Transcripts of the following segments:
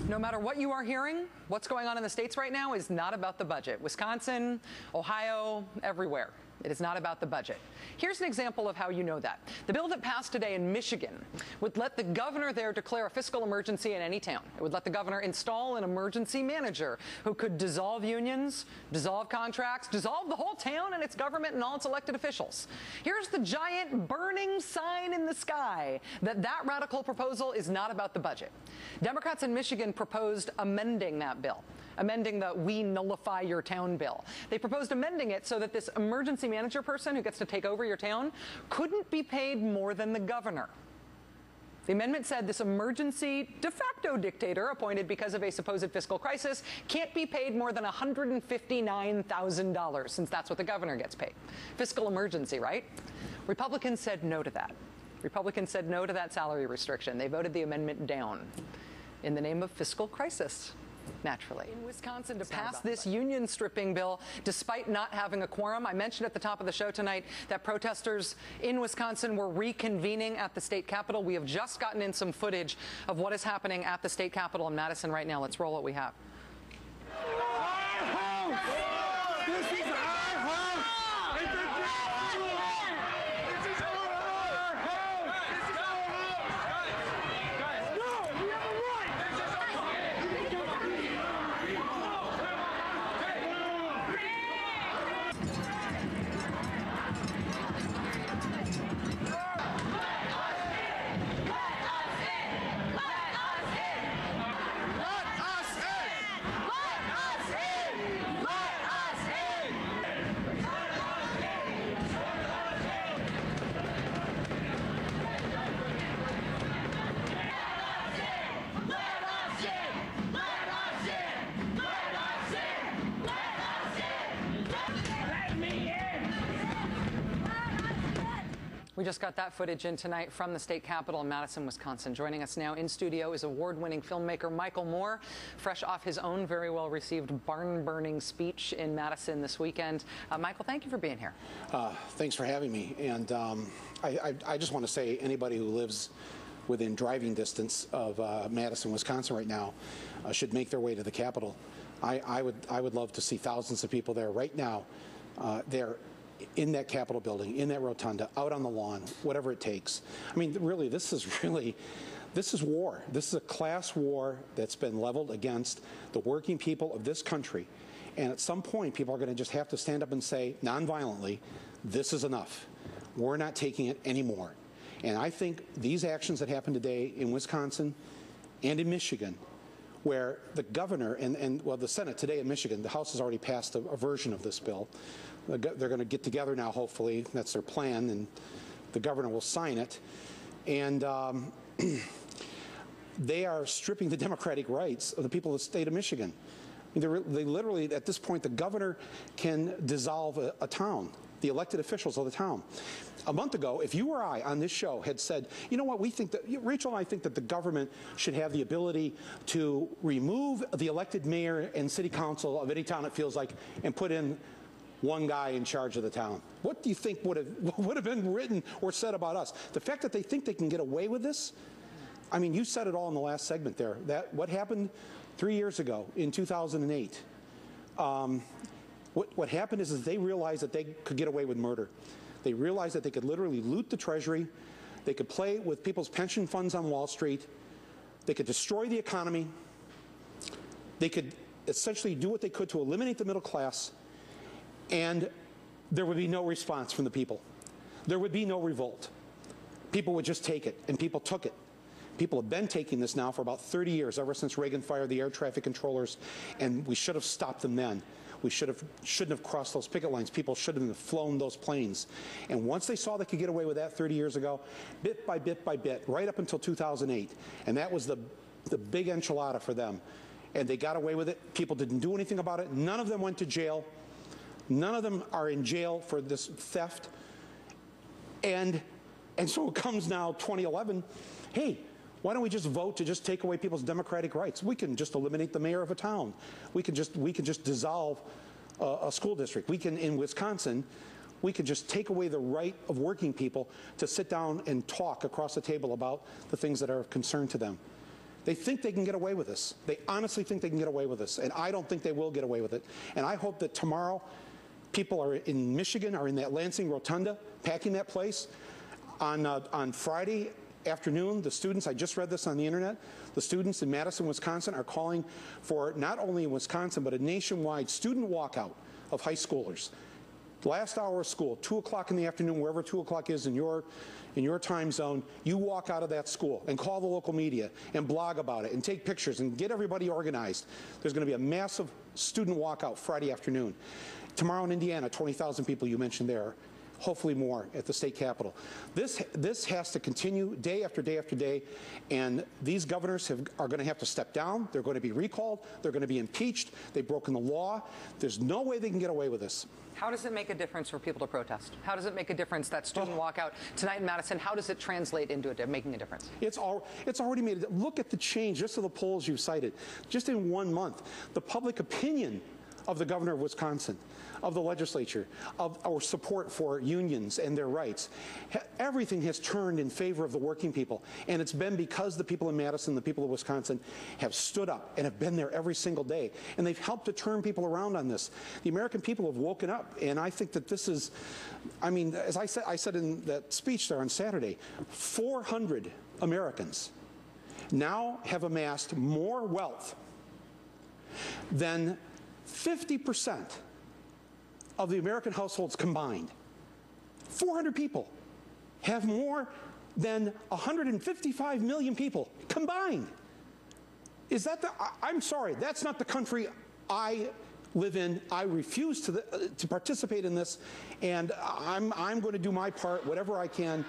No matter what you are hearing, what's going on in the states right now is not about the budget. Wisconsin, Ohio, everywhere. It is not about the budget. Here's an example of how you know that. The bill that passed today in Michigan would let the governor there declare a fiscal emergency in any town. It would let the governor install an emergency manager who could dissolve unions, dissolve contracts, dissolve the whole town and its government and all its elected officials. Here's the giant burning sign in the sky that radical proposal is not about the budget. Democrats in Michigan proposed amending that bill, amending the "We Nullify Your Town" bill. They proposed amending it so that this emergency manager person who gets to take over your town couldn't be paid more than the governor. The amendment said this emergency de facto dictator appointed because of a supposed fiscal crisis can't be paid more than $159,000, since that's what the governor gets paid. Fiscal emergency, right? Republicans said no to that. Republicans said no to that salary restriction. They voted the amendment down in the name of fiscal crisis. Naturally. In Wisconsin to pass this union stripping bill despite not having a quorum. I mentioned at the top of the show tonight that protesters in Wisconsin were reconvening at the state capitol. We have just gotten in some footage of what is happening at the state capitol in Madison right now. Let's roll what we have. We just got that footage in tonight from the state capitol in Madison, Wisconsin. Joining us now in studio is award-winning filmmaker Michael Moore, fresh off his own very well-received barn-burning speech in Madison this weekend. Michael, thank you for being here. Thanks for having me. And I just want to say anybody who lives within driving distance of Madison, Wisconsin right now should make their way to the Capitol. I would love to see thousands of people there right now. They're in that Capitol building, in that rotunda, out on the lawn, whatever it takes. I mean, really, this is war. This is a class war that's been leveled against the working people of this country. And at some point, people are going to just have to stand up and say, nonviolently, this is enough. We're not taking it anymore. And I think these actions that happened today in Wisconsin and in Michigan, where the governor and the Senate today in Michigan, the House has already passed a version of this bill. They're going to get together now, hopefully. That's their plan, and the governor will sign it. And they are stripping the democratic rights of the people of the state of Michigan. I mean, they literally, at this point, the governor can dissolve a town, the elected officials of the town. A month ago, if you or I on this show had said, you know what, we think that, Rachel and I think that the government should have the ability to remove the elected mayor and city council of any town it feels like and put in one guy in charge of the town. What do you think would have been written or said about us? The fact that they think they can get away with this, I mean, you said it all in the last segment there. That what happened 3 years ago in 2008. What happened is they realized that they could get away with murder. They realized that they could literally loot the Treasury. They could play with people's pension funds on Wall Street. They could destroy the economy. They could essentially do what they could to eliminate the middle class. And there would be no response from the people. There would be no revolt. People would just take it, and people took it. People have been taking this now for about 30 years, ever since Reagan fired the air traffic controllers, and we should have stopped them then. We shouldn't have crossed those picket lines. People shouldn't have flown those planes. And once they saw they could get away with that 30 years ago, bit by bit by bit, right up until 2008, and that was the big enchilada for them. And they got away with it. People didn't do anything about it. None of them went to jail. None of them are in jail for this theft. And so it comes now 2011, hey, why don't we just vote to just take away people's democratic rights? We can just eliminate the mayor of a town. We can just dissolve a school district. We can, in Wisconsin, we can just take away the right of working people to sit down and talk across the table about the things that are of concern to them. They think they can get away with this. They honestly think they can get away with this, and I don't think they will get away with it. And I hope that tomorrow people are in Michigan, are in that Lansing Rotunda, packing that place. On Friday afternoon, the students, I just read this on the internet, the students in Madison, Wisconsin are calling for not only in Wisconsin, but a nationwide student walkout of high schoolers. Last hour of school, 2 o'clock in the afternoon, wherever 2 o'clock is in your time zone, you walk out of that school and call the local media and blog about it and take pictures and get everybody organized. There's going to be a massive student walkout Friday afternoon. Tomorrow in Indiana, 20,000 people you mentioned there. Hopefully more at the state capitol. This has to continue day after day after day, and these governors are going to have to step down. They're going to be recalled. They're going to be impeached. They've broken the law. There's no way they can get away with this. How does it make a difference for people to protest? How does it make a difference, that student walkout tonight in Madison? How does it translate into it making a difference? It's already made. Look at the change, just of the polls you cited. Just in 1 month, the public opinion of the governor of Wisconsin, of the legislature, of our support for unions and their rights. Everything has turned in favor of the working people, and it's been because the people in Madison, the people of Wisconsin, have stood up and have been there every single day, and they've helped to turn people around on this. The American people have woken up, and I think that this is, I mean, as I said in that speech there on Saturday, 400 Americans now have amassed more wealth than 50% of the American households combined. 400 people have more than 155 million people combined. Is that I'm sorry, that's not the country I live in. I refuse to participate in this, and I'm going to do my part, whatever I can,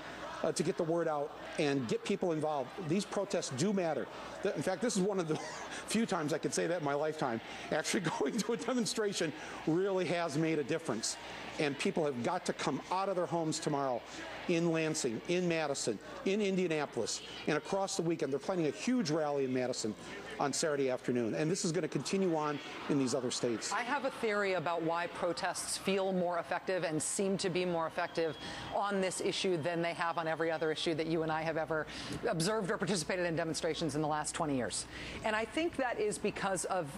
to get the word out and get people involved. These protests do matter. In fact, this is one of the few times I could say that in my lifetime. Actually going to a demonstration really has made a difference. And people have got to come out of their homes tomorrow in Lansing, in Madison, in Indianapolis, and across the weekend. They're planning a huge rally in Madison on Saturday afternoon, and this is going to continue on in these other states. I have a theory about why protests feel more effective and seem to be more effective on this issue than they have on every other issue that you and I have ever observed or participated in demonstrations in the last 20 years. And I think that is because of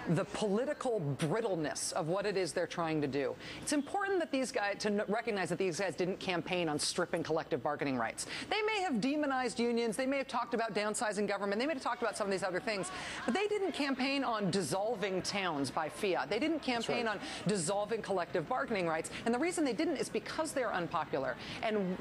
the political brittleness of what it is they're trying to do. It's important that these guys, to recognize that these guys didn't campaign on stripping collective bargaining rights. They may have demonized unions, they may have talked about downsizing government, they may have talked about some of these other things, but they didn't campaign on dissolving towns by fiat. They didn't campaign on dissolving collective bargaining rights. And the reason they didn't is because they're unpopular. And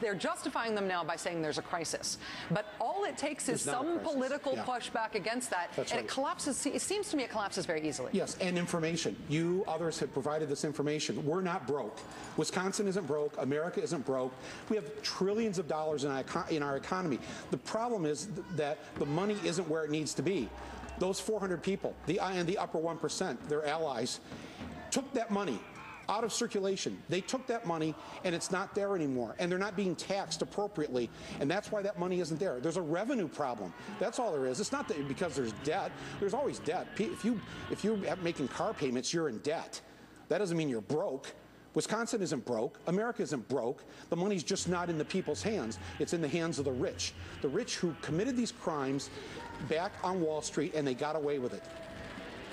they're justifying them now by saying there's a crisis. But all it takes is some political pushback against that, and it collapses. It seems to me it collapses very easily. Yes, and information. You others have provided this information. We're not broke. Wisconsin isn't broke. America isn't broke. We have trillions of dollars in our economy. The problem is that the money isn't where it needs to be. Those 400 people, the upper 1%, their allies, took that money out of circulation. They took that money, and it's not there anymore, and they're not being taxed appropriately, and that's why that money isn't there. There's a revenue problem. That's all there is. It's not that because there's debt. There's always debt. If you're making car payments, you're in debt. That doesn't mean you're broke. Wisconsin isn't broke. America isn't broke. The money's just not in the people's hands. It's in the hands of the rich who committed these crimes back on Wall Street, and they got away with it.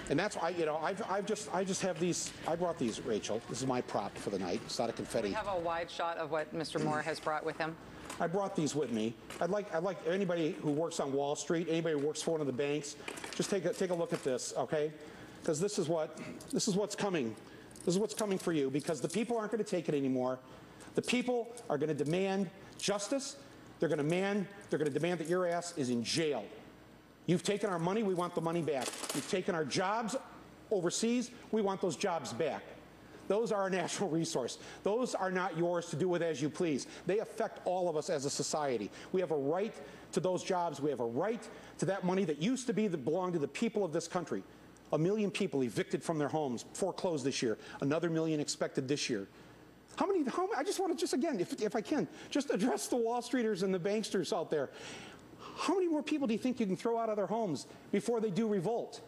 And that's why, you know, I just have these. I brought these, Rachel. This is my prop for the night. It's not a confetti. We have a wide shot of what Mr. Moore has brought with him. I brought these with me. I'd like anybody who works on Wall Street, anybody who works for one of the banks, just take a look at this, okay? Because this is what's coming. This is what's coming for you, because the people aren't going to take it anymore. The people are going to demand justice. They're going to demand that your ass is in jail. You've taken our money, we want the money back. You've taken our jobs overseas, we want those jobs back. Those are our national resource. Those are not yours to do with as you please. They affect all of us as a society. We have a right to those jobs. We have a right to that money that used to belong to the people of this country. 1 million people evicted from their homes, foreclosed this year. Another million expected this year. I just want to again, if I can, just address the Wall Streeters and the banksters out there. How many more people do you think you can throw out of their homes before they do revolt?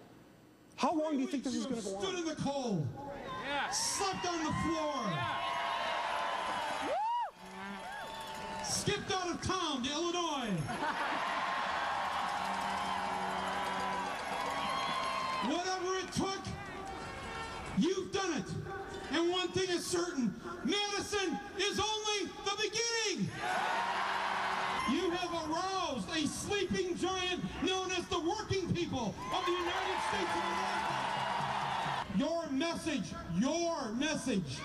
How long do you think this is going to go on? Stood in the cold. Slept on the floor. Skipped out of town to Illinois. Whatever it took, you've done it. And one thing is certain, Madison is only the beginning. You have aroused a sleeping giant known as the working people of the United States of America. Your message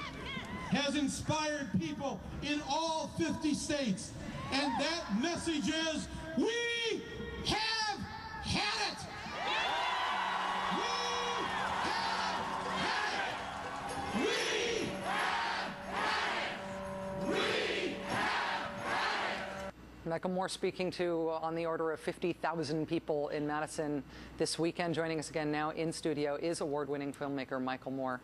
has inspired people in all 50 states. And that message is, we have had it. Michael Moore speaking to on the order of 50,000 people in Madison this weekend. Joining us again now in studio is award-winning filmmaker Michael Moore.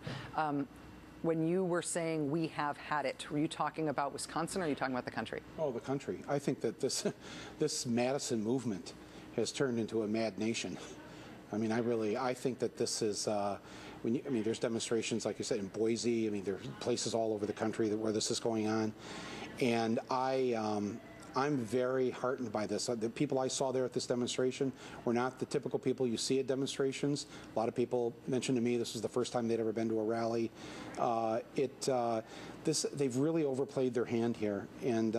When you were saying we have had it, were you talking about Wisconsin or are you talking about the country? Oh, the country. I think that this Madison movement has turned into a mad nation. I mean, I think that this is, there's demonstrations, like you said, in Boise. I mean, there's places all over the country where this is going on. And I'm very heartened by this. The people I saw there at this demonstration were not the typical people you see at demonstrations. A lot of people mentioned to me this was the first time they'd ever been to a rally. They've really overplayed their hand here, and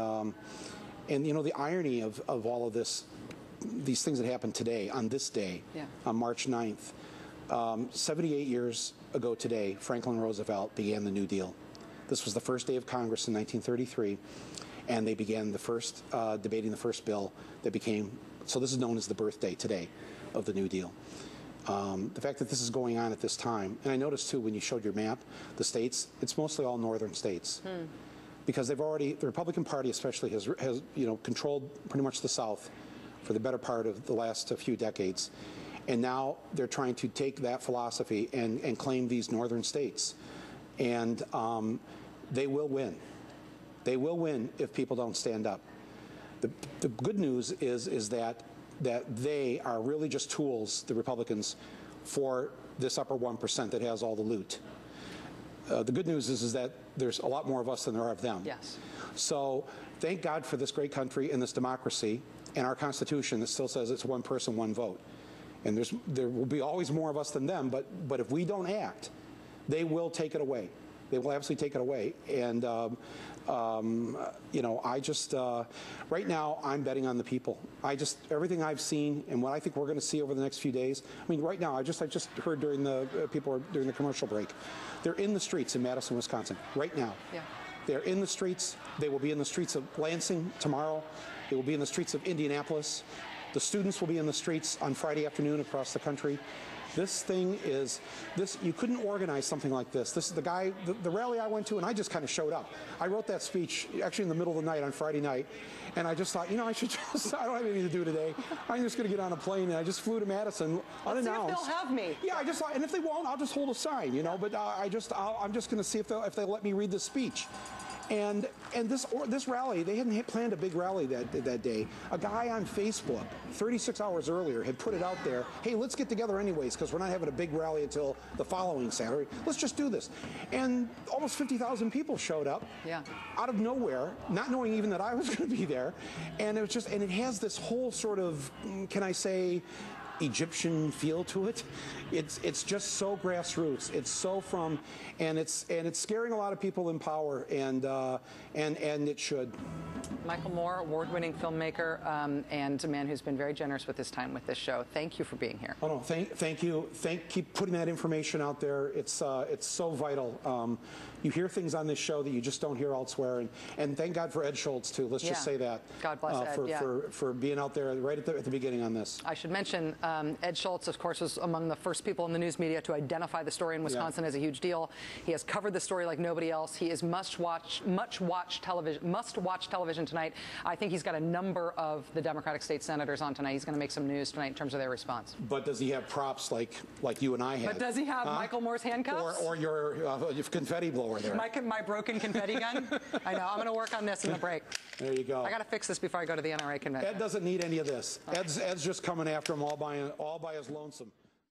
you know the irony of all of this, these things that happened today on this day, on March 9th, 78 years ago today, Franklin Roosevelt began the New Deal. This was the first day of Congress in 1933. And they began the first debating the first bill that became, so this is known as the birthday today of the New Deal. The fact that this is going on at this time, and I noticed too when you showed your map, the states, it's mostly all northern states. Because they've already, the Republican Party especially has controlled pretty much the South for the better part of the last few decades. And now they're trying to take that philosophy and claim these northern states. And they will win. They will win if people don't stand up. The good news is that they are really just tools, the Republicans, for this upper 1% that has all the loot. The good news is that there's a lot more of us than there are of them. Yes. So thank God for this great country and this democracy and our Constitution that still says it's one person, one vote. And there will be always more of us than them, but if we don't act, they will take it away. They will absolutely take it away. And, right now I'm betting on the people. Everything I've seen and what I think we're going to see over the next few days. I mean, right now, I just heard during the commercial break, they're in the streets in Madison, Wisconsin, right now. Yeah. They're in the streets. They will be in the streets of Lansing tomorrow. They will be in the streets of Indianapolis. The students will be in the streets on Friday afternoon across the country. This thing is, you couldn't organize something like this. This is the rally I went to, and I just kind of showed up. I wrote that speech actually in the middle of the night on Friday night, and I just thought, I don't have anything to do today. I'm just going to get on a plane, and I just flew to Madison unannounced. Let's see if they'll have me. Yeah, I just thought, and if they won't, I'll just hold a sign, but I'm just going to see if they'll let me read the speech. And this rally, they hadn't planned a big rally that day. A guy on Facebook, 36 hours earlier, had put it out there, hey, let's get together anyways, because we're not having a big rally until the following Saturday. Let's just do this. And almost 50,000 people showed up out of nowhere, not knowing even that I was going to be there. And it has this whole sort of, can I say, Egyptian feel to it. It's just so grassroots. It's so and it's scaring a lot of people in power, and it should. Michael Moore, award-winning filmmaker, and a man who's been very generous with his time with this show. Thank you for being here. Oh no, thank you. Keep putting that information out there. It's so vital. You hear things on this show that you just don't hear elsewhere, and thank God for Ed Schultz too. Let's just say that. God bless Ed. For being out there right at the beginning on this. I should mention Ed Schultz, of course, was among the first people in the news media to identify the story in Wisconsin as a huge deal. He has covered the story like nobody else. He is must-watch television tonight. I think he's got a number of the Democratic state senators on tonight. He's going to make some news tonight in terms of their response. But does he have props like you and I had? But does he have Michael Moore's handcuffs? Or your confetti blower there? My broken confetti gun? I know. I'm going to work on this in the break. There you go. I got to fix this before I go to the NRA convention. Ed doesn't need any of this. Ed's just coming after him all by his lonesome.